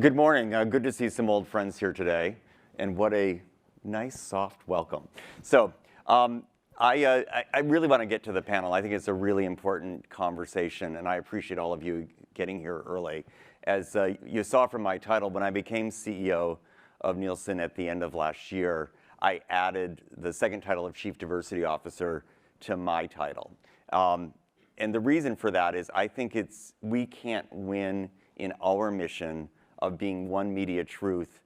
Good morning. Good to see some old friends here today, and what a nice, soft welcome. So I really want to get to the panel. I think it's a really important conversation, and I appreciate all of you getting here early. As you saw from my title, when I became CEO of Nielson at the end of last year, I added the second title of Chief Diversity Officer to my title. And the reason for that is I think we can't win in our mission of being one media truth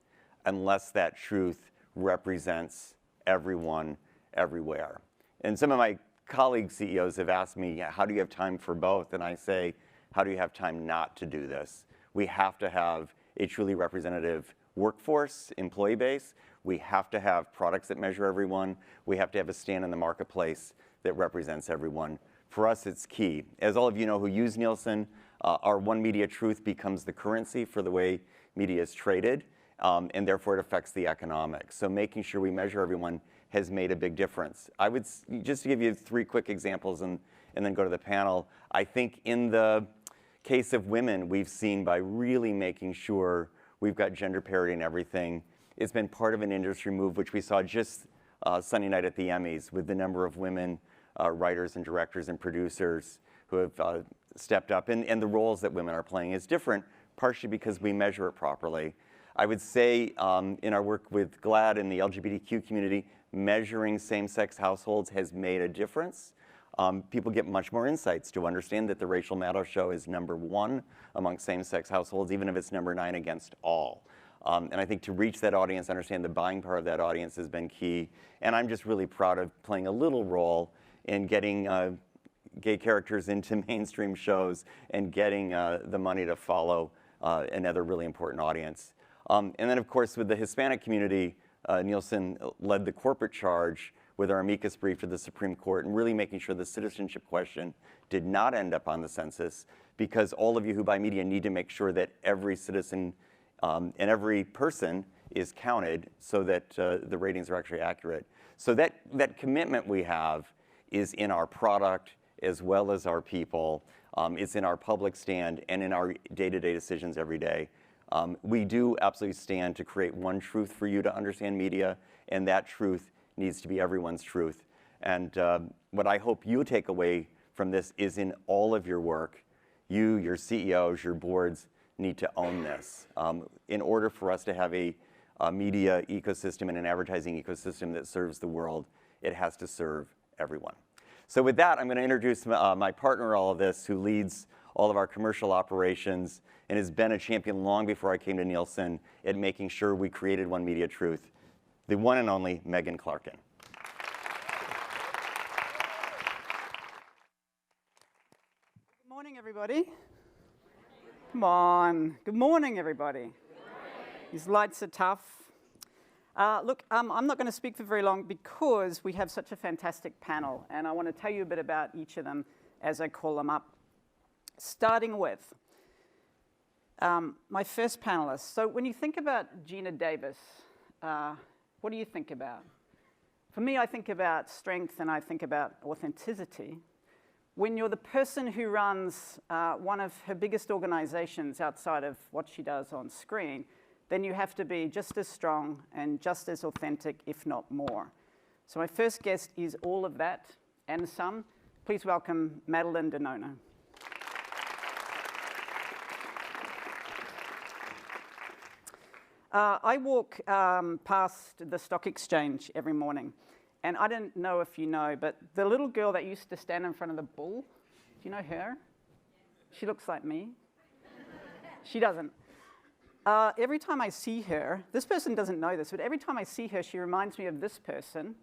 unless that truth represents everyone, everywhere. And some of my colleague CEOs have asked me, how do you have time for both? And I say, how do you have time not to do this? We have to have a truly representative workforce, employee base. We have to have products that measure everyone. We have to have a stand in the marketplace that represents everyone. For us, it's key. As all of you know who use Nielson, our one media truth becomes the currency for the way media is traded, and therefore it affects the economics. So making sure we measure everyone has made a big difference. I would, just to give you 3 quick examples and then go to the panel, I think in the case of women, we've seen by really making sure we've got gender parity in everything, it's been part of an industry move, which we saw just Sunday night at the Emmys with the number of women writers and directors and producers who have stepped up, and the roles that women are playing is different, partially because we measure it properly. I would say in our work with GLAAD and the LGBTQ community, measuring same-sex households has made a difference. People get much more insights to understand that the Racial Matter Show is #1 among same-sex households, even if it's #9 against all. And I think to reach that audience, understand the buying power of that audience has been key. And I'm just really proud of playing a little role in getting gay characters into mainstream shows and getting the money to follow another really important audience. And then, of course, with the Hispanic community, Nielson led the corporate charge with our amicus brief to the Supreme Court and really making sure the citizenship question did not end up on the census, because all of you who buy media need to make sure that every citizen and every person is counted so that the ratings are actually accurate. So that commitment we have is in our product as well as our people. It's in our public stand and in our day-to-day decisions every day. We do absolutely stand to create one truth for you to understand media, and that truth needs to be everyone's truth. And what I hope you take away from this is in all of your work, you, your CEOs, your boards need to own this. In order for us to have a media ecosystem and an advertising ecosystem that serves the world, it has to serve everyone. So with that, I'm going to introduce my partner in all of this, who leads all of our commercial operations and has been a champion long before I came to Nielson at making sure we created one media truth, the one and only Megan Clarkin. Good morning, everybody. Come on. Good morning, everybody. Good morning. These lights are tough. Look, I'm not going to speak for very long because we have such a fantastic panel, and I want to tell you a bit about each of them as I call them up. Starting with my first panelist. So when you think about Gina Davis, what do you think about? For me, I think about strength and I think about authenticity. When you're the person who runs one of her biggest organizations outside of what she does on screen, then you have to be just as strong and just as authentic, if not more. So my first guest is all of that and some. Please welcome Madeline Denono. I walk past the stock exchange every morning, and I don't know if you know, but the little girl that used to stand in front of the bull, do you know her? She looks like me. She doesn't. Every time I see her, this person doesn't know this, but every time I see her, she reminds me of this person.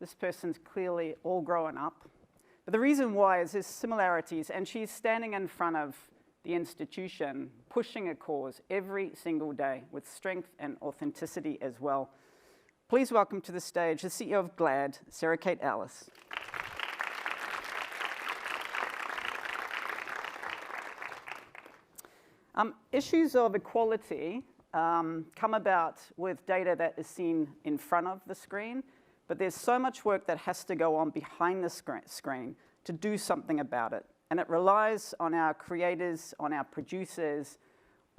This person's clearly all grown up. But the reason why is there's similarities, and she's standing in front of the institution, pushing a cause every single day with strength and authenticity as well. Please welcome to the stage the CEO of GLAAD, Sarah Kate Ellis. Issues of equality come about with data that is seen in front of the screen, but there's so much work that has to go on behind the screen to do something about it. And it relies on our creators, on our producers,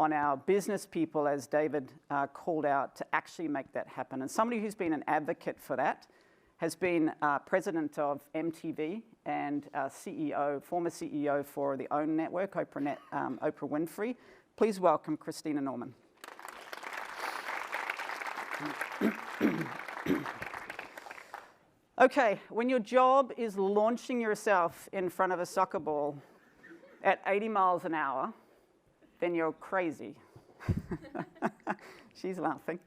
on our business people, as David called out, to actually make that happen. And somebody who's been an advocate for that has been president of MTV and former CEO for the OWN network, Oprah Winfrey. Please welcome Christina Norman. Okay, when your job is launching yourself in front of a soccer ball at 80 miles an hour, then you're crazy. She's laughing.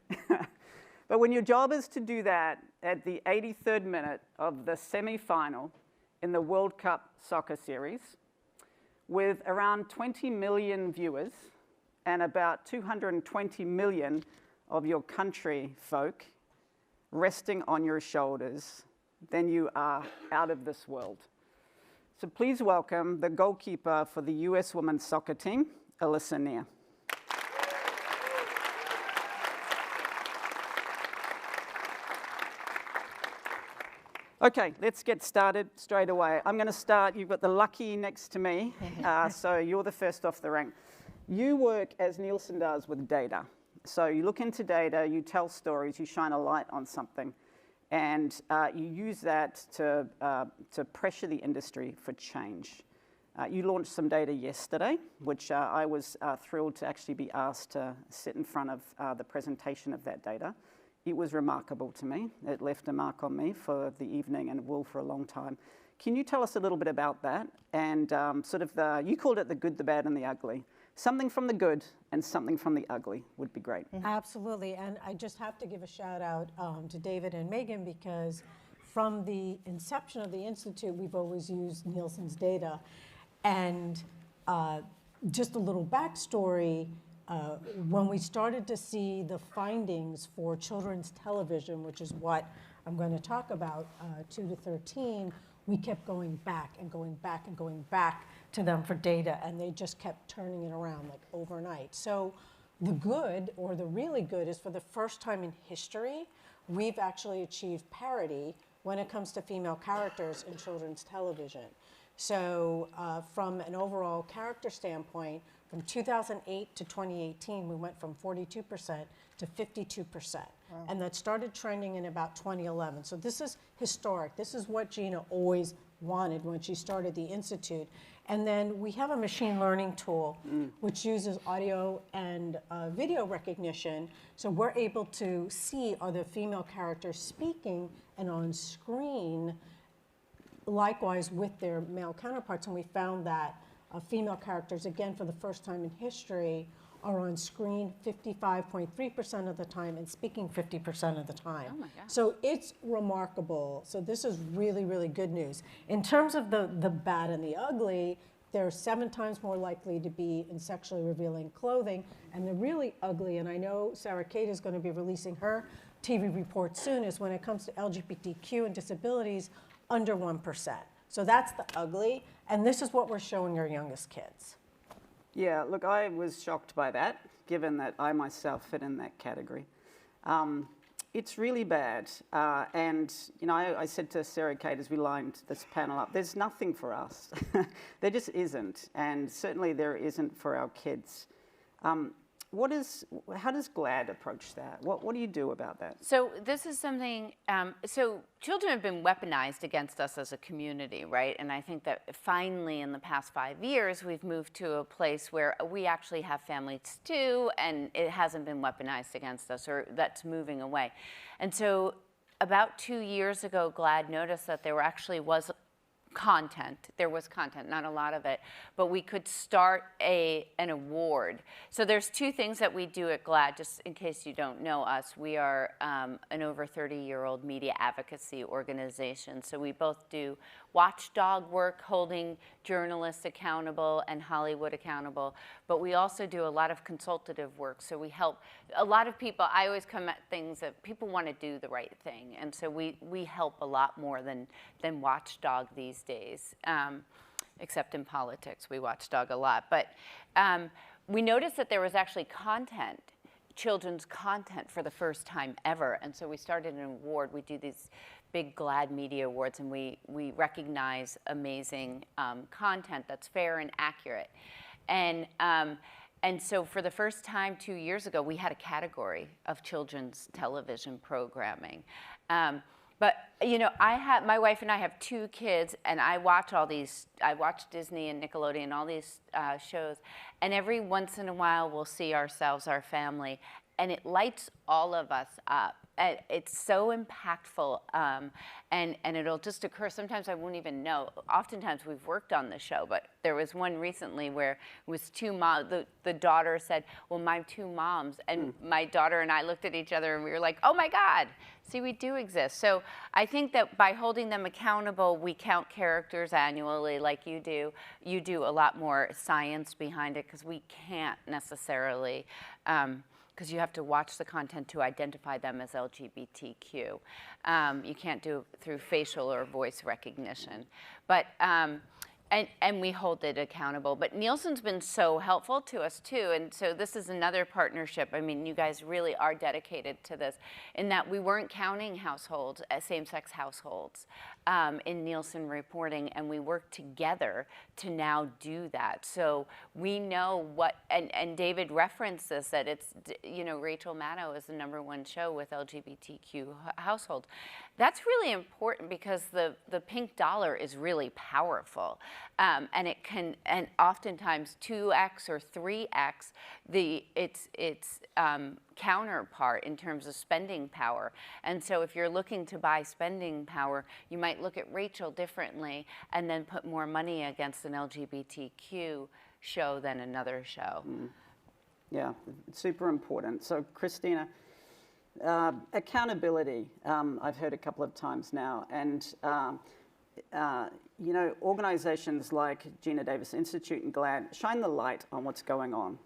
But when your job is to do that at the 83rd minute of the semi-final in the World Cup soccer series, with around 20 million viewers and about 220 million of your country folk resting on your shoulders, then you are out of this world. So please welcome the goalkeeper for the US women's soccer team, Alyssa Neer. Okay, let's get started straight away. I'm going to start. You've got the lucky next to me, so you're the first off the rank. You work, as Nielson does, with data. So you look into data, you tell stories, you shine a light on something, and you use that to pressure the industry for change. You launched some data yesterday, which I was thrilled to actually be asked to sit in front of the presentation of that data. It was remarkable to me. It left a mark on me for the evening and will for a long time. Can you tell us a little bit about that? And you called it the good, the bad, and the ugly. Something from the good and something from the ugly would be great. Absolutely, and I just have to give a shout out to David and Megan, because from the inception of the Institute, we've always used Nielsen's data. And just a little backstory, when we started to see the findings for children's television, which is what I'm going to talk about, 2 to 13, we kept going back and going back and going back to them for data, and they just kept turning it around like overnight. So the good, or the really good, is for the first time in history, we've actually achieved parity when it comes to female characters in children's television. So from an overall character standpoint, from 2008 to 2018, we went from 42% to 52%. Wow. And that started trending in about 2011. So this is historic. This is what Gina always wanted when she started the Institute. And then we have a machine learning tool which uses audio and video recognition. So we're able to see, are the female characters speaking and on screen likewise with their male counterparts. And we found that female characters, again, for the first time in history, are on screen 55.3% of the time and speaking 50% of the time. Oh my gosh. So it's remarkable. So this is really, really good news. In terms of the bad and the ugly, they're 7 times more likely to be in sexually revealing clothing. And the really ugly, and I know Sarah Kate is going to be releasing her TV report soon, is when it comes to LGBTQ and disabilities, under 1%. So that's the ugly. And this is what we're showing our youngest kids. Yeah, look, I was shocked by that, given that I myself fit in that category. It's really bad. And, you know, I said to Sarah Kate as we lined this panel up, there's nothing for us. There just isn't. And certainly there isn't for our kids. How does GLAAD approach that? What do you do about that? So this is something, so children have been weaponized against us as a community, right? And I think that finally in the past 5 years, we've moved to a place where we actually have families too, and it hasn't been weaponized against us, or that's moving away. And so about 2 years ago, GLAAD noticed that there actually was content. There was content, not a lot of it, but we could start an award. So there's 2 things that we do at GLAAD, just in case you don't know us. We are an over 30-year-old media advocacy organization. So we both do watchdog work, holding journalists accountable and Hollywood accountable, but we also do a lot of consultative work. So we help a lot of people. I always come at things that people want to do the right thing, and so we help a lot more than watchdog these days, except in politics. We watchdog a lot. But we noticed that there was actually content, children's content, for the first time ever. And so we started an award. We do these big GLAAD Media Awards, and we recognize amazing content that's fair and accurate. And And so for the first time 2 years ago, we had a category of children's television programming. But you know, my wife and I have 2 kids, and I watch Disney and Nickelodeon, all these shows, and every once in a while we'll see ourselves, our family, and it lights all of us up. It's so impactful, and it'll just occur. Sometimes I won't even know. Oftentimes we've worked on the show, but there was one recently where it was 2 moms. The daughter said, well, my 2 moms, and my daughter and I looked at each other and we were like, oh my God, see, we do exist. So I think that by holding them accountable, we count characters annually like you do. You do a lot more science behind it because we can't necessarily, because you have to watch the content to identify them as LGBTQ. You can't do it through facial or voice recognition. But, and we hold it accountable. But Nielsen's been so helpful to us too, and so this is another partnership. I mean, you guys really are dedicated to this, in that we weren't counting households, same-sex households, in Nielsen reporting, and we worked together to now do that. So we know what, and David referenced this, that it's, you know, Rachel Maddow is the #1 show with LGBTQ households. That's really important because the pink dollar is really powerful. And it can, and oftentimes 2x or 3x its counterpart in terms of spending power. And so if you're looking to buy spending power, you might look at Rachel differently and then put more money against an LGBTQ show than another show. Yeah, it's super important. So Christina, accountability, I've heard a couple of times now, and you know, organizations like Gina Davis Institute and GLAAD shine the light on what's going on.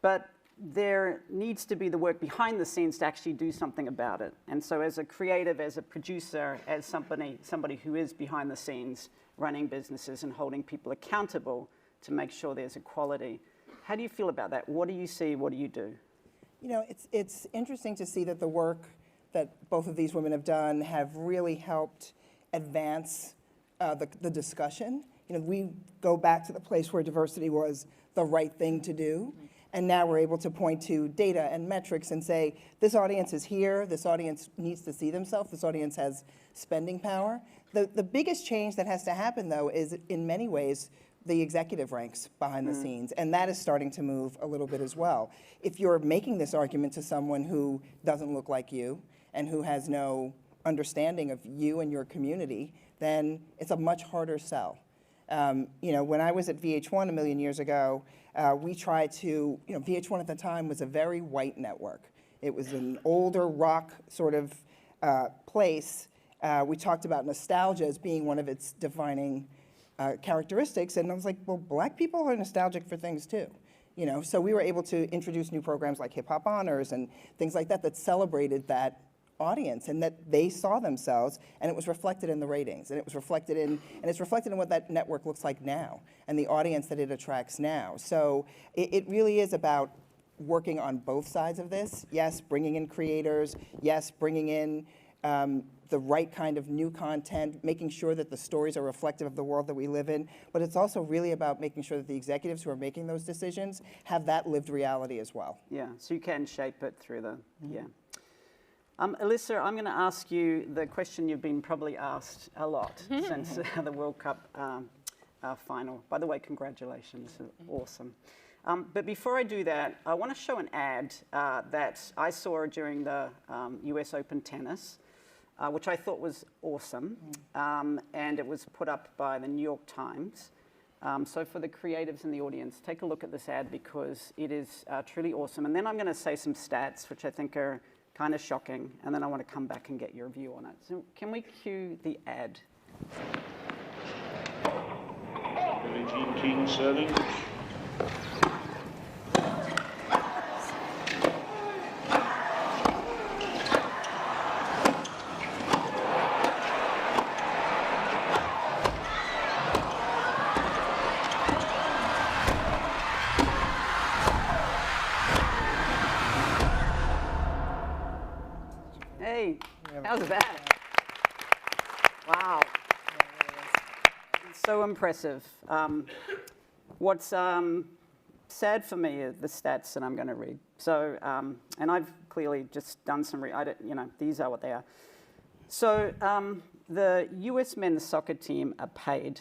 But there needs to be the work behind the scenes to actually do something about it. And so as a creative, as a producer, as somebody who is behind the scenes running businesses and holding people accountable to make sure there's equality, how do you feel about that? What do you see? What do you do? You know, it's interesting to see that the work that both of these women have done have really helped advance the discussion. You know, we go back to the place where diversity was the right thing to do, and now we're able to point to data and metrics and say, this audience is here, this audience needs to see themselves, this audience has spending power. The biggest change that has to happen, though, is in many ways the executive ranks behind the scenes, and that is starting to move a little bit as well. If you're making this argument to someone who doesn't look like you and who has no understanding of you and your community, then it's a much harder sell. You know, when I was at VH1 a million years ago, we tried to, you know, VH1 at the time was a very white network. It was an older rock sort of place. We talked about nostalgia as being one of its defining characteristics, and I was like, well, black people are nostalgic for things too. You know, so we were able to introduce new programs like Hip Hop Honors and things like that that celebrated that audience and that they saw themselves, and it was reflected in the ratings, and it was reflected in, and it's reflected in what that network looks like now and the audience that it attracts now. So it really is about working on both sides of this. Yes, bringing in creators. Yes, bringing in the right kind of new content, making sure that the stories are reflective of the world that we live in. But it's also really about making sure that the executives who are making those decisions have that lived reality as well. Yeah, so you can shape it through the, yeah. Alyssa, I'm going to ask you the question you've been probably asked a lot since the World Cup final. By the way, congratulations, awesome. But before I do that, I want to show an ad that I saw during the US Open tennis, which I thought was awesome, and it was put up by the New York Times. So for the creatives in the audience, take a look at this ad because it is truly awesome. And then I'm going to say some stats, which I think are kind of shocking, and then I want to come back and get your view on it. So can we cue the ad? Billie Jean King serving. Hey, how's that? Wow. So impressive. What's sad for me are the stats that I'm going to read. So, and I've clearly just done some, these are what they are. So the US men's soccer team are paid,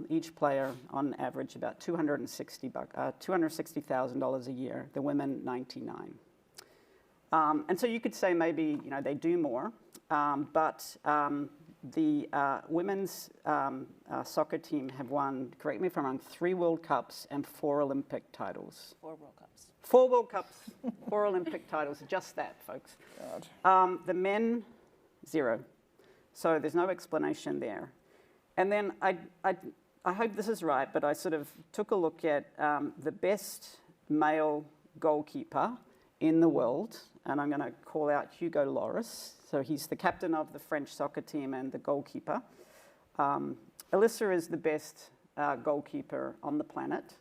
each player on average about $260,000 a year, the women $99,000. And so you could say maybe, they do more, but the women's soccer team have won, correct me if I'm wrong, 3 World Cups and 4 Olympic titles. 4 World Cups. 4 World Cups, 4 Olympic titles, just that, folks. The men, 0. So there's no explanation there. And then I hope this is right, but I sort of took a look at the best male goalkeeper in the world, and I'm going to call out Hugo Lloris. So he's the captain of the French soccer team and the goalkeeper. Alyssa is the best goalkeeper on the planet.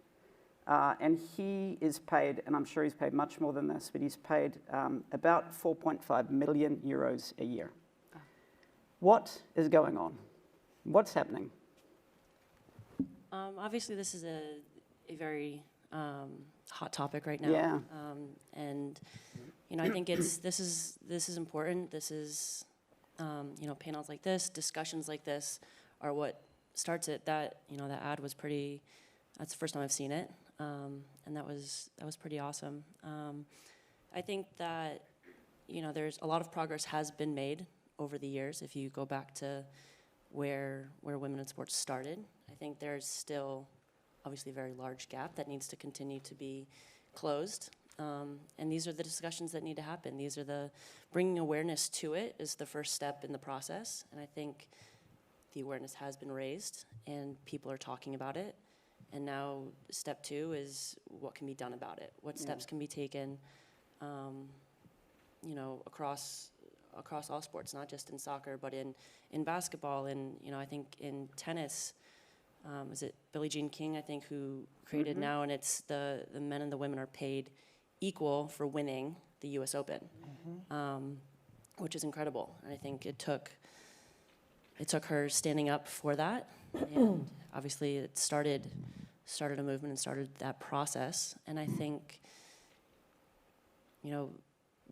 And he is paid, and I'm sure he's paid much more than this, but he's paid about 4.5 million euros a year. What is going on? What's happening? Obviously, this is a very hot topic right now. Yeah. And I think this is important. This is panels like this, discussions like this are what starts it. That that ad was pretty. That's the first time I've seen it, and that was pretty awesome. I think that there's a lot of progress has been made over the years. If you go back to where women in sports started, I think there's still obviously a very large gap that needs to continue to be closed. And these are the discussions that need to happen. These are the bringing awareness to it is the first step in the process. And I think the awareness has been raised and people are talking about it. And now step 2 is what can be done about it. What steps can be taken, across all sports, not just in soccer, but in basketball. And, I think in tennis, is it Billie Jean King, I think, who created now, and it's the men and the women are paid equal for winning the US Open, which is incredible. And I think it took her standing up for that, and obviously it started a movement and started that process. And I think,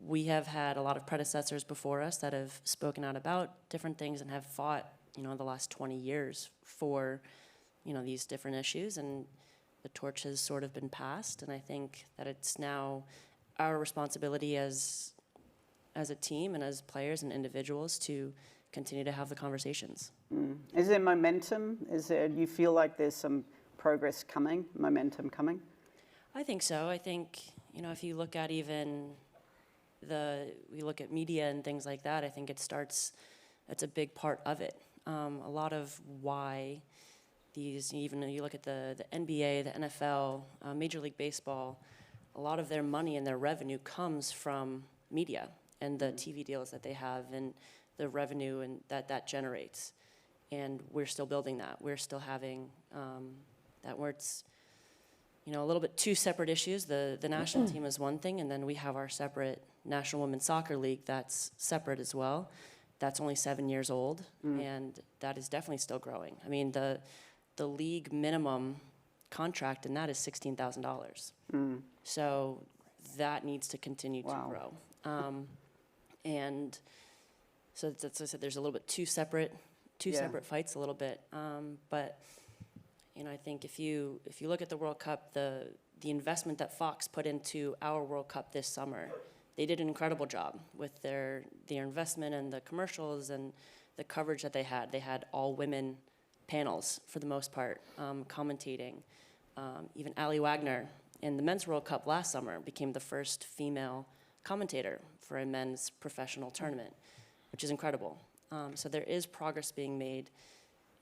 we have had a lot of predecessors before us that have spoken out about different things and have fought, the last 20 years for, these different issues, and the torch has sort of been passed. And I think that it's now our responsibility as a team and as players and individuals to continue to have the conversations. Is there momentum? You feel like there's some progress coming, momentum coming? I think so. I think, if you look at even we look at media and things like that, I think it's a big part of it. A lot of why these, even you look at the NBA, the NFL, Major League Baseball, a lot of their money and their revenue comes from media and the TV deals that they have and the revenue and that generates. And we're still building that. We're still having that where it's, a little bit two separate issues. The national team is one thing, and then we have our separate National Women's Soccer League that's separate as well. That's only 7 years old, and that is definitely still growing. I mean, the league minimum contract in that is $16,000. So that needs to continue to grow. And so that's I said, there's a little bit two separate fights a little bit. But I think if you look at the World Cup, the investment that Fox put into our World Cup this summer, they did an incredible job with their investment and the commercials and the coverage that they had. They had all women panels for the most part, commentating. Even Ali Wagner in the Men's World Cup last summer became the first female commentator for a men's professional tournament, which is incredible. So there is progress being made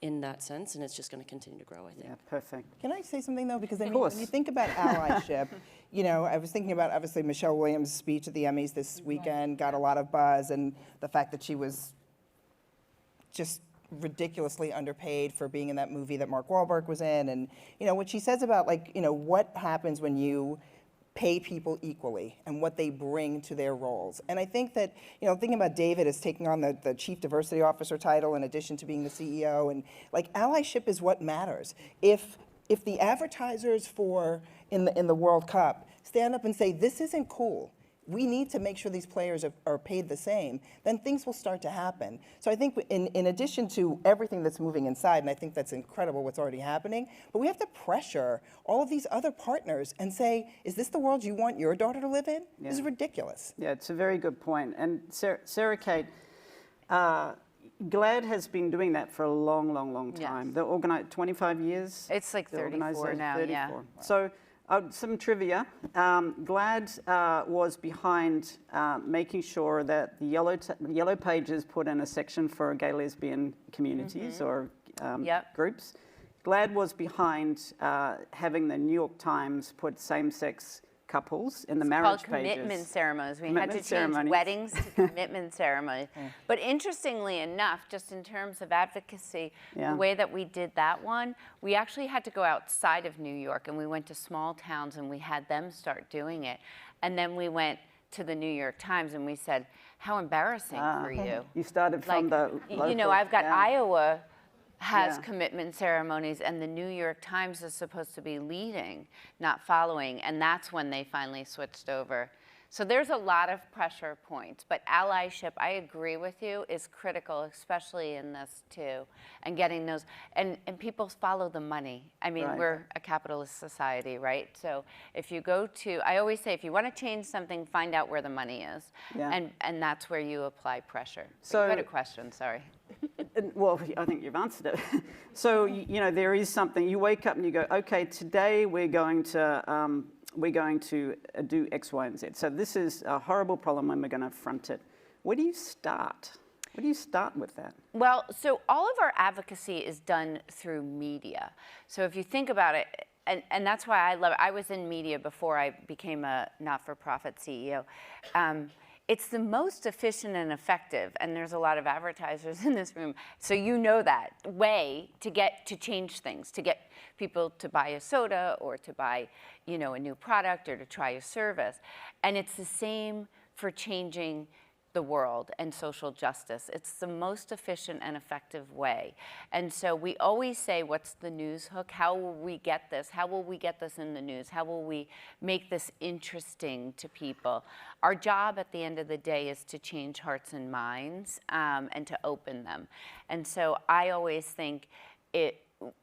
in that sense, and it's just going to continue to grow, I think. Yeah, perfect. Can I say something, though? Because when course. you think about allyship, I was thinking about, obviously, Michelle Williams' speech at the Emmys this weekend got a lot of buzz, and the fact that she was just ridiculously underpaid for being in that movie that Mark Wahlberg was in. And, what she says about, what happens when you pay people equally and what they bring to their roles. And I think that, thinking about David as taking on the Chief Diversity Officer title in addition to being the CEO, and allyship is what matters. If if the advertisers in the World Cup stand up and say, this isn't cool, we need to make sure these players are paid the same, then things will start to happen. So I think in addition to everything that's moving inside, and I think that's incredible what's already happening, but we have to pressure all of these other partners and say, is this the world you want your daughter to live in? Yeah. This is ridiculous. Yeah, it's a very good point. And Sarah Kate, GLAAD has been doing that for a long, long, long time. Yes. They're organized 25 years. It's like They're 34 organized now, 34. yeah. So some trivia. GLAAD was behind making sure that the Yellow Pages put in a section for gay lesbian communities or groups. GLAAD was behind having the New York Times put same-sex couples in the marriage called pages. commitment ceremonies. We Commitment had to change ceremonies. weddings to commitment ceremonies. But interestingly enough, just in terms of advocacy, the way that we did that one, we actually had to go outside of New York, and we went to small towns and we had them start doing it. And then we went to the New York Times and we said, how embarrassing for you. You started from the local, you know, I've got Iowa has Yeah. commitment ceremonies, and the New York Times is supposed to be leading, not following, and that's when they finally switched over. So there's a lot of pressure points, but allyship, I agree with you, is critical, especially in this too, and getting those, and people follow the money. I mean, Right. we're a capitalist society, right? So if you go to, I always say, if you want to change something, find out where the money is, Yeah. and that's where you apply pressure. So- you had a question, sorry. Well, I think you've answered it. So, you know, there is something, you wake up and you go, okay, today we're going to do X, Y, and Z. So this is a horrible problem and we're going to confront it. Where do you start? Where do you start with that? Well, so all of our advocacy is done through media. So if you think about it, and that's why I love it. I was in media before I became a not-for-profit CEO. It's the most efficient and effective, and there's a lot of advertisers in this room, so you know that way to change things, to get people to buy a soda or to buy, you know, a new product or to try a service. And it's the same for changing the world and social justice. It's the most efficient and effective way. And so we always say, what's the news hook? How will we get this? How will we get this in the news? How will we make this interesting to people? Our job at the end of the day is to change hearts and minds and to open them. And so I always think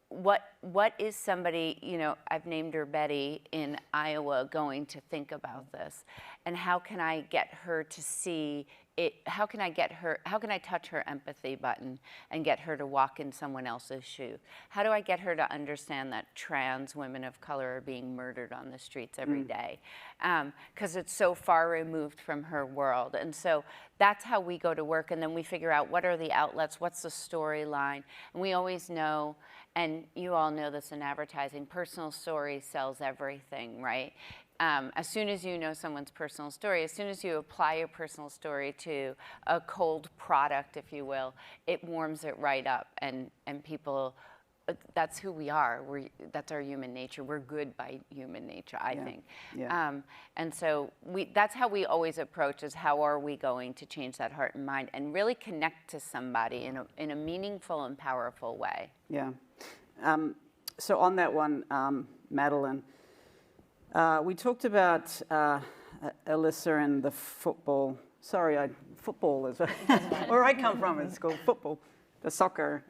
what is somebody, you know, I've named her Betty in Iowa, going to think about this? And how can I get her to see it? How can I touch her empathy button and get her to walk in someone else's shoe? How do I get her to understand that trans women of color are being murdered on the streets every day? Because it's so far removed from her world. And so that's how we go to work. And then we figure out what are the outlets, what's the storyline. And we always know, and you all know this in advertising, personal story sells everything, right? As soon as you know someone's personal story, as soon as you apply your personal story to a cold product, if you will, it warms it right up, and people, that's who we are. That's our human nature. We're good by human nature, I think. Yeah. And so that's how we always approach, is how are we going to change that heart and mind and really connect to somebody in a meaningful and powerful way. Yeah. So on that one, Madeline, we talked about Alyssa and the football. Sorry, football is where I come from. It's called football, the soccer.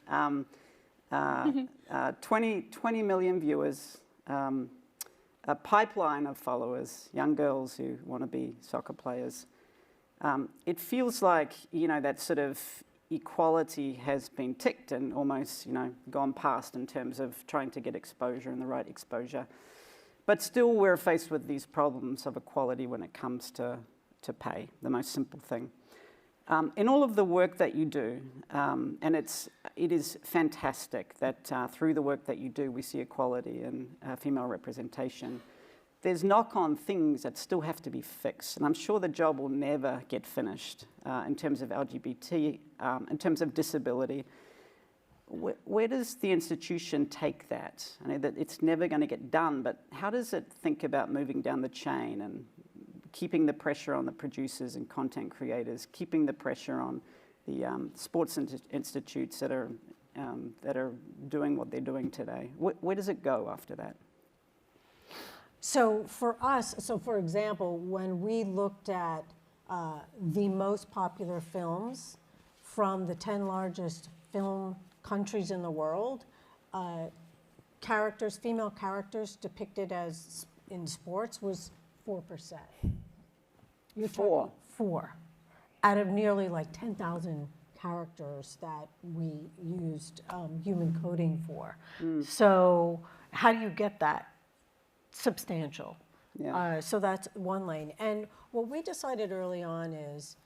20 million viewers, a pipeline of followers, young girls who want to be soccer players. It feels like, you know, that sort of equality has been ticked and almost, you know, gone past in terms of trying to get exposure and the right exposure. But still, we're faced with these problems of equality when it comes to pay, the most simple thing. In all of the work that you do, and it is fantastic that through the work that you do, we see equality and female representation. There's knock-on things that still have to be fixed, and I'm sure the job will never get finished in terms of LGBT, in terms of disability. Where does the institution take that? I know that it's never going to get done, but how does it think about moving down the chain and keeping the pressure on the producers and content creators, keeping the pressure on the sports institutes that are that are doing what they're doing today. Where does it go after that? So for us, for example, when we looked at the most popular films from the 10 largest film countries in the world, female characters depicted as in sports was 4%. Four out of nearly like 10,000 characters that we used human coding for. So how do you get that? Substantial. Yeah. So that's one lane. And what we decided early on is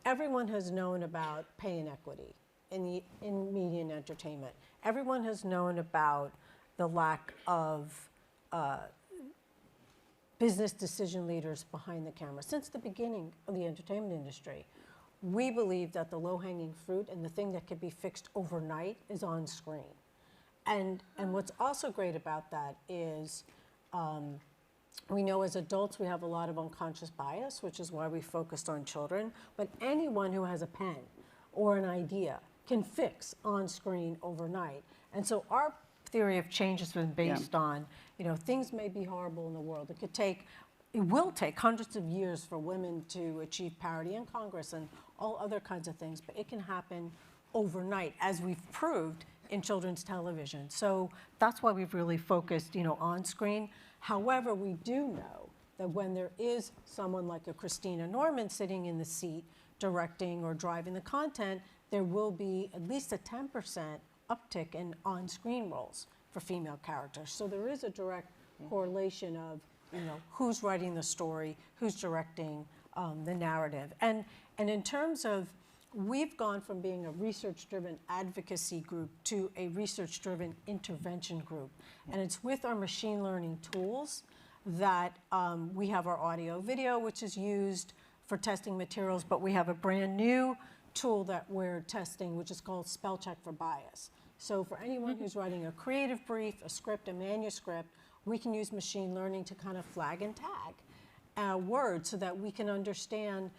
everyone has known about pay inequity in media and entertainment. Everyone has known about the lack of business decision leaders behind the camera. Since the beginning of the entertainment industry, we believe that the low-hanging fruit and the thing that could be fixed overnight is on screen. And what's also great about that is we know as adults we have a lot of unconscious bias, which is why we focused on children, but anyone who has a pen or an idea can fix on screen overnight. And so our theory of change has been based on, things may be horrible in the world. It will take hundreds of years for women to achieve parity in Congress and all other kinds of things, but it can happen overnight, as we've proved in children's television. So that's why we've really focused, on screen. However, we do know that when there is someone like a Christina Norman sitting in the seat directing or driving the content, there will be at least a 10% uptick in on-screen roles for female characters. So there is a direct correlation of, who's writing the story, who's directing the narrative. And in terms of, we've gone from being a research-driven advocacy group to a research-driven intervention group. And it's with our machine learning tools that we have our audio video, which is used for testing materials, but we have a brand new tool that we're testing, which is called spell check for bias. So for anyone who's writing a creative brief, a script, a manuscript, we can use machine learning to kind of flag and tag words so that we can understand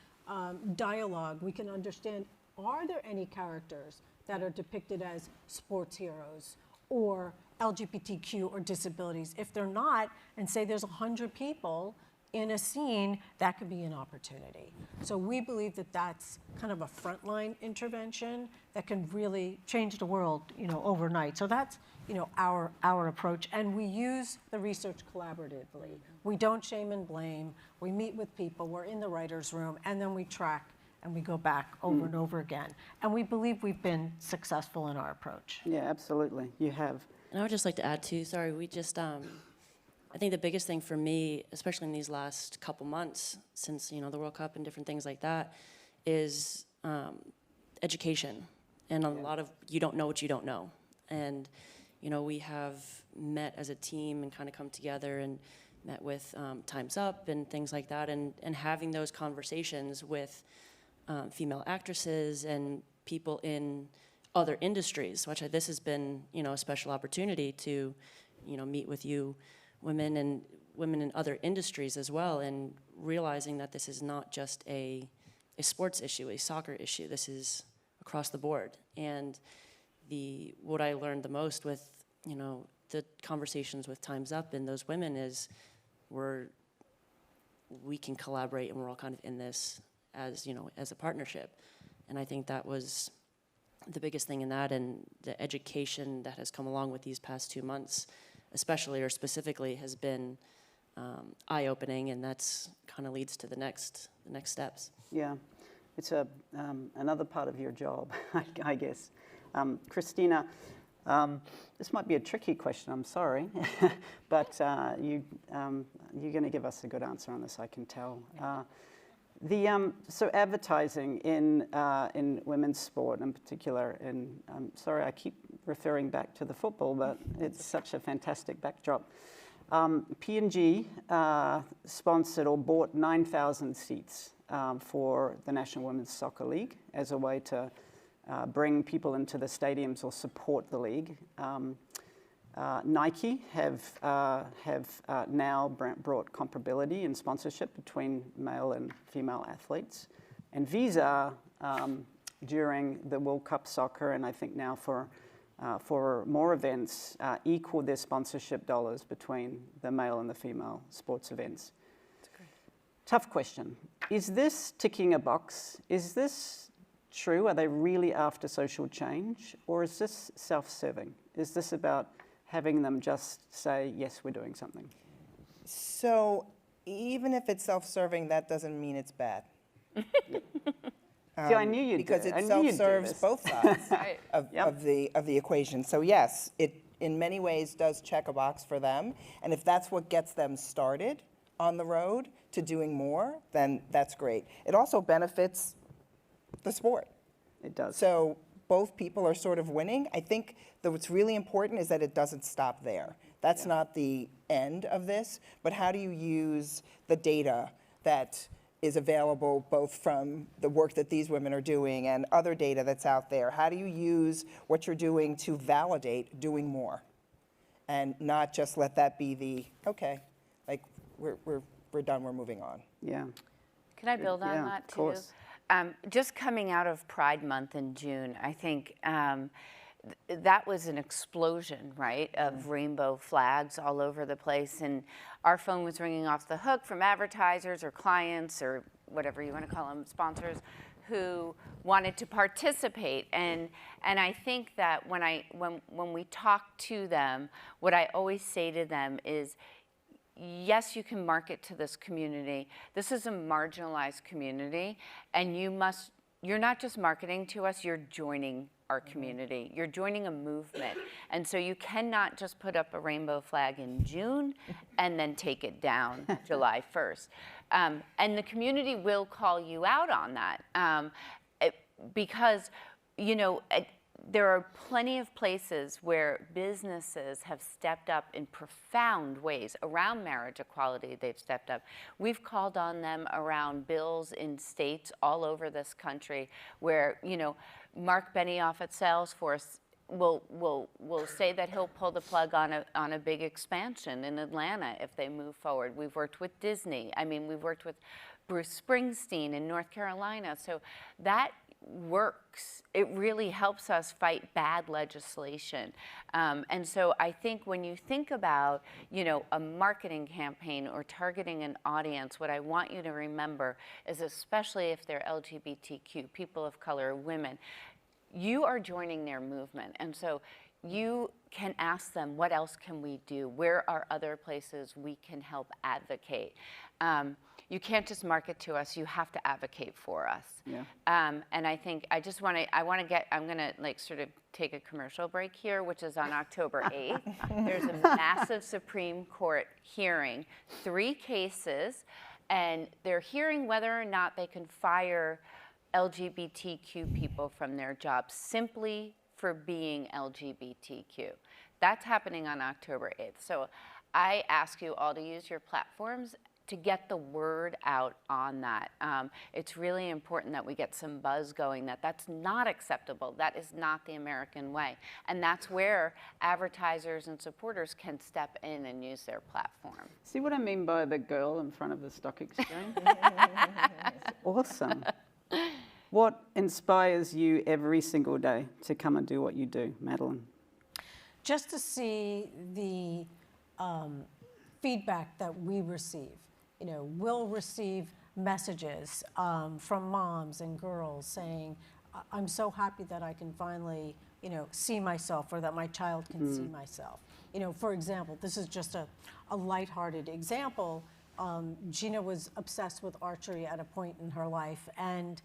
dialogue. We can understand, are there any characters that are depicted as sports heroes or LGBTQ or disabilities? If they're not, and say there's 100 people in a scene, that could be an opportunity. So we believe that that's kind of a frontline intervention that can really change the world, overnight. So that's, our approach. And we use the research collaboratively. We don't shame and blame. We meet with people. We're in the writer's room, and then we track and we go back over and over again. And we believe we've been successful in our approach. Yeah, absolutely. You have. And I would just like to add too, we just, I think the biggest thing for me, especially in these last couple months since, the World Cup and different things like that, is education. And a lot of, you don't know what you don't know. And, we have met as a team and kind of come together and met with Time's Up and things like that, and having those conversations with female actresses and people in other industries, which this has been, a special opportunity to, meet with you women in other industries as well, and realizing that this is not just a sports issue, a soccer issue. This is across the board. And what I learned the most with, the conversations with Time's Up and those women is we can collaborate, and we're all kind of in this as a partnership. And I think that was the biggest thing in that, and the education that has come along with these past 2 months, especially or specifically, has been eye-opening, and that's kind of leads to the next steps. Yeah, it's another part of your job, I guess. Christina, this might be a tricky question, I'm sorry, but you're going to give us a good answer on this, I can tell. So advertising in women's sport in particular, and I'm sorry I keep referring back to the football, but it's such a fantastic backdrop. P&G sponsored or bought 9,000 seats for the National Women's Soccer League as a way to bring people into the stadiums or support the league. Nike have now brought comparability in sponsorship between male and female athletes. And Visa during the World Cup soccer, and I think now for more events, equal their sponsorship dollars between the male and the female sports events. Tough question. Is this ticking a box? Is this true? Are they really after social change? Or is this self-serving? Is this about having them just say, yes, we're doing something? So even if it's self-serving, that doesn't mean it's bad. See, I knew you'd do because it. it I knew you'd do self-serves this. both sides Right. of the equation. So yes, it in many ways does check a box for them, and if that's what gets them started on the road to doing more, then that's great. It also benefits the sport. It does. So both people are sort of winning. I think that what's really important is that it doesn't stop there. That's not the end of this, but how do you use the data that is available both from the work that these women are doing and other data that's out there? How do you use what you're doing to validate doing more? And not just let that be the, okay, like we're done, we're moving on. Yeah. Can I build on Yeah, that of too? course. Just coming out of Pride Month in June, I think that was an explosion, right, of rainbow flags all over the place. And our phone was ringing off the hook from advertisers or clients or whatever you want to call them, sponsors, who wanted to participate. And I think that when we talk to them, what I always say to them is, yes, you can market to this community. This is a marginalized community, and you're not just marketing to us, you're joining our community. You're joining a movement. And so you cannot just put up a rainbow flag in June and then take it down July 1st. And the community will call you out on that because, you know, there are plenty of places where businesses have stepped up in profound ways around marriage equality. They've stepped up. We've called on them around bills in states all over this country where, you know, Mark Benioff at Salesforce will say that he'll pull the plug on a big expansion in Atlanta if they move forward. We've worked with Disney. I mean, we've worked with Bruce Springsteen in North Carolina. So that works. It really helps us fight bad legislation. And so I think when you think about, you know, a marketing campaign or targeting an audience, what I want you to remember is, especially if they're LGBTQ, people of color, women, you are joining their movement. And so you can ask them, what else can we do? Where are other places we can help advocate? You can't just market to us, you have to advocate for us. Yeah. And I think I'm gonna like sort of take a commercial break here, which is on October 8th. There's a massive Supreme Court hearing, 3 cases, and they're hearing whether or not they can fire LGBTQ people from their jobs simply for being LGBTQ. That's happening on October 8th. So I ask you all to use your platforms to get the word out on that. It's really important that we get some buzz going that that's not acceptable. That is not the American way. And that's where advertisers and supporters can step in and use their platform. See what I mean by the girl in front of the stock exchange? It's awesome. What inspires you every single day to come and do what you do, Madeline? Just to see the feedback that we receive. You know, we'll receive messages from moms and girls saying, I'm so happy that I can finally, you know, see myself, or that my child can see myself. You know, for example, this is just a lighthearted example. Gina was obsessed with archery at a point in her life, and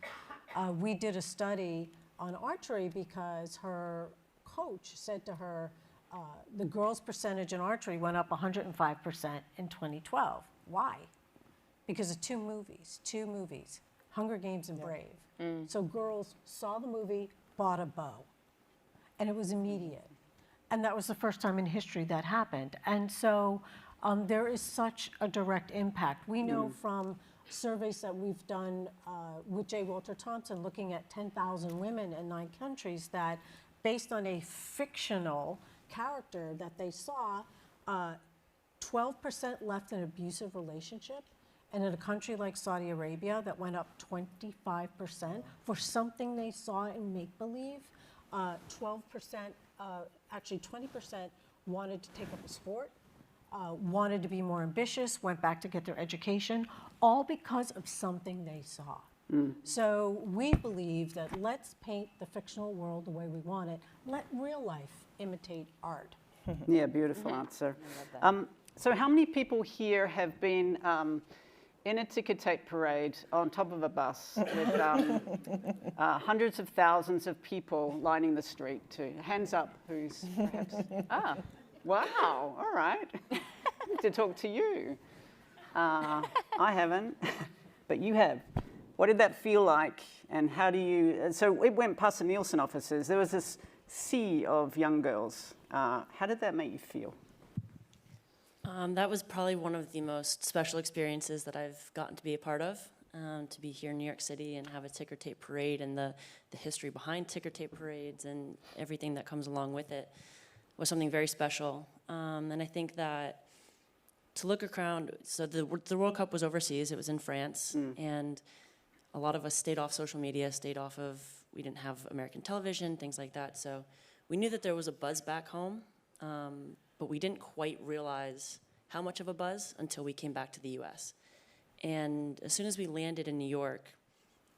we did a study on archery because her coach said to her, the girls' percentage in archery went up 105% in 2012. Why? Because of two movies, Hunger Games and Brave. So girls saw the movie, bought a bow, and it was immediate. And that was the first time in history that happened. And so there is such a direct impact. We know from surveys that we've done with J. Walter Thompson, looking at 10,000 women in 9 countries, that based on a fictional character that they saw, 12% left an abusive relationship, And in a country like Saudi Arabia that went up 25% for something they saw in make-believe, 12%, actually 20% wanted to take up a sport, wanted to be more ambitious, went back to get their education, all because of something they saw. So we believe that let's paint the fictional world the way we want it. Let real life imitate art. Yeah, beautiful answer. So how many people here have been in a ticker tape parade on top of a bus with hundreds of thousands of people lining the street too? Hands up, who's perhaps? Ah, wow, all right. I need to talk to you. I haven't, but you have. What did that feel like, and how do you, so it went past the Nielsen offices. There was this sea of young girls. How did that make you feel? That was probably one of the most special experiences that I've gotten to be a part of, to be here in New York City and have a ticker tape parade, and the history behind ticker tape parades and everything that comes along with it was something very special. And I think that to look around, so the World Cup was overseas, it was in France, and a lot of us stayed off social media, we didn't have American television, things like that, so we knew that there was a buzz back home, but we didn't quite realize how much of a buzz until we came back to the US. And as soon as we landed in New York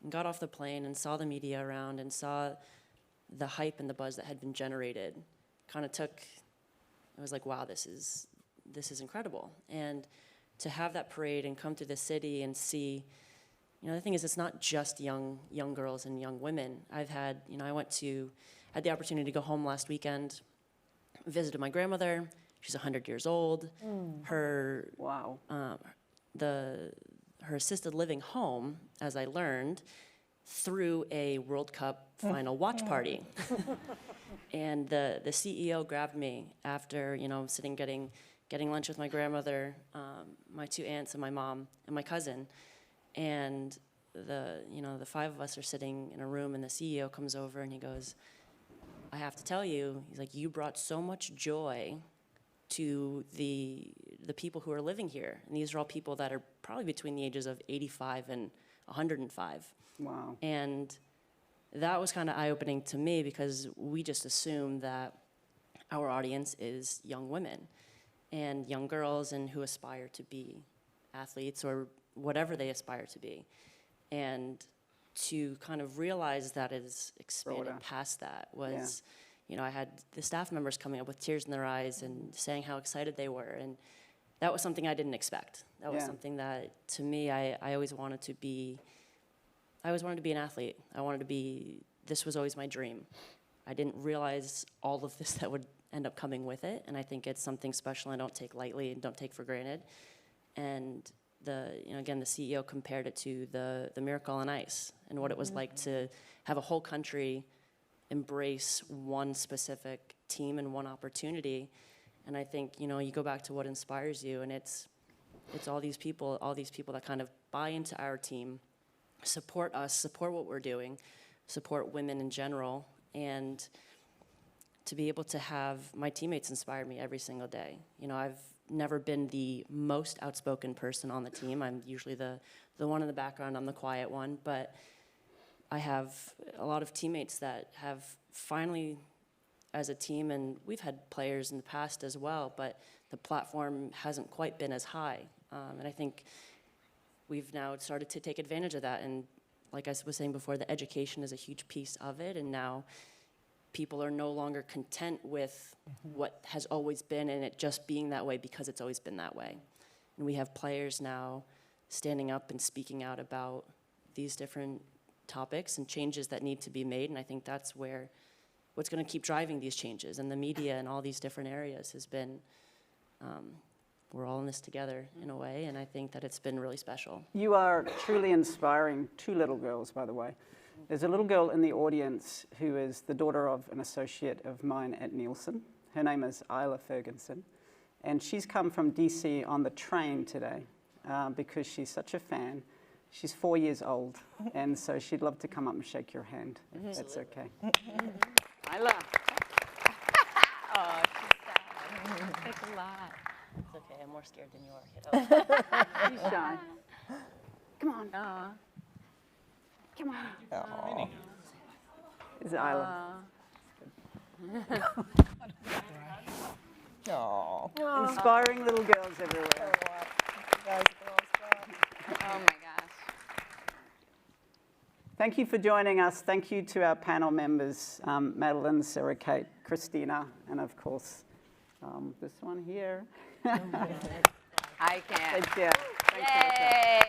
and got off the plane and saw the media around and saw the hype and the buzz that had been generated, it was like, wow, this is incredible. And to have that parade and come through the city and see, the thing is, it's not just young girls and young women. I've had, I had the opportunity to go home last weekend, visited my grandmother. She's 100 years old. Her her assisted living home, as I learned, threw a World Cup final watch party. And the CEO grabbed me after, sitting getting lunch with my grandmother, my two aunts and my mom and my cousin. And the five of us are sitting in a room, and the CEO comes over and he goes, I have to tell you, he's like, you brought so much joy to the people who are living here. And these are all people that are probably between the ages of 85 and 105. Wow. And that was kind of eye-opening to me, because we just assume that our audience is young women and young girls and who aspire to be athletes or whatever they aspire to be. And to kind of realize that it is expanded past that was, I had the staff members coming up with tears in their eyes and saying how excited they were. And that was something I didn't expect. That was something that, to me, I always wanted to be an athlete. This was always my dream. I didn't realize all of this that would end up coming with it. And I think it's something special I don't take lightly and don't take for granted. And again, the CEO compared it to the Miracle on Ice and what it was like to have a whole country embrace one specific team and one opportunity. And I think, you go back to what inspires you, and it's all these people that kind of buy into our team, support us, support what we're doing, support women in general, and to be able to have my teammates inspire me every single day. I've never been the most outspoken person on the team. I'm usually the one in the background. I'm the quiet one. But I have a lot of teammates that have finally, as a team, and we've had players in the past as well, but the platform hasn't quite been as high. And I think we've now started to take advantage of that. And like I was saying before, the education is a huge piece of it. And now people are no longer content with what has always been and it just being that way because it's always been that way. And we have players now standing up and speaking out about these different topics and changes that need to be made. And I think that's what's going to keep driving these changes. And the media and all these different areas has been, we're all in this together in a way. And I think that it's been really special. You are truly inspiring two little girls, by the way. There's a little girl in the audience who is the daughter of an associate of mine at Nielsen. Her name is Isla Ferguson. And she's come from DC on the train today because she's such a fan. She's 4 years old, and so she'd love to come up and shake your hand. That's okay. Isla. Oh, she's sad. Thanks a lot. It's okay, I'm more scared than you are, kiddo. She's shy. Come on. Come on. Is it Isla? Inspiring little girls everywhere. Oh my gosh. Thank you for joining us. Thank you to our panel members, Madeline, Sarah Kate, Christina, and of course, this one here. I can't. Take care. Thanks, Melissa. Yay.